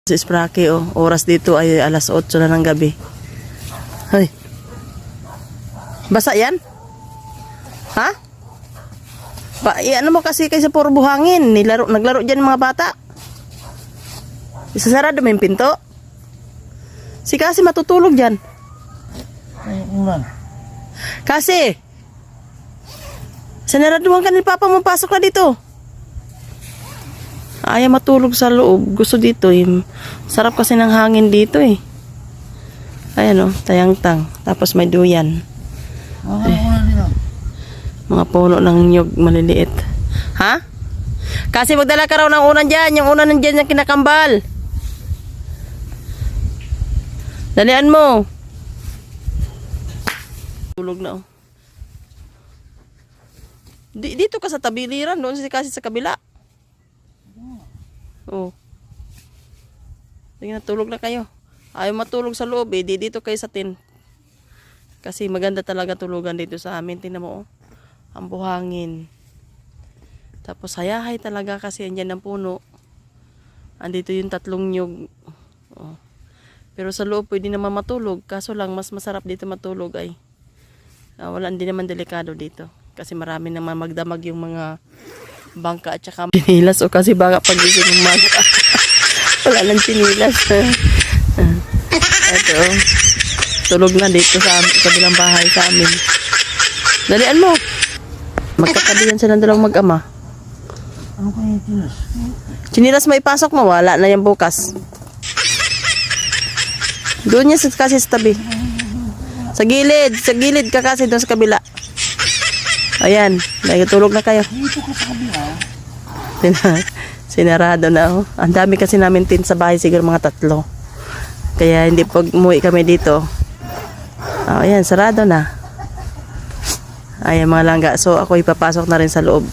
Si Sprake, oh. Oras dito ay alas 8 na ng gabi. Ay. Basa yan? Ha? Ano mo kasi kaysa puro buhangin. Naglaro dyan mga bata. Isasarado mo yung pinto. Si kasi matutulog dyan. Ay, ulan. Kasi, sinaraduhan ka ni Papa mo, pasok na dito. Ayaw matulog sa loob. Gusto dito eh. Sarap kasi ng hangin dito eh. Ayan o, tayang-tang. Tapos may duyan. Mga puno ng nyug maliliit. Ha? Kasi magdala ka raw ng unan dyan. Yung unan nandyan yung kinakambal. Dalian mo. Tulog na oh. Dito ka sa tabiliran. Doon kasi sa kabila. Oh. Tingnan, tulog na kayo. Ayaw matulog sa loob eh. Dito kayo sa tin. Kasi maganda talaga tulugan dito sa amin. Tingnan mo oh. Ang buhangin. Tapos hayahay talaga kasi andyan ang puno. Andito yung 3 nyug. Oh. Pero sa loob pwede naman matulog. Kaso lang mas masarap dito matulog ay. Wala, hindi naman delikado dito. Kasi marami naman magdamag yung mga bangka at saka chinilas o kasi baka pagising ng maga. Wala nang chinilas. Ito. Tulog na dito sa kabilang bahay sa amin. Dalian mo. Magkatabi yan silang dalawang mag-ama. Ano kaya yung chinilas? Chinilas may pasok mo. Wala na yan bukas. Doon niya kasi sa tabi. Sa gilid ka kasi doon sa kabila. Ayan, tulog na kayo. Dito ka sa kabila. Sinarado na oh. Ang dami kasi namin tin sa bahay, siguro mga 3. Kaya hindi pag umuwi kami dito. Ayan, sarado na. Ayan mga langga. So ako ipapasok na rin sa loob.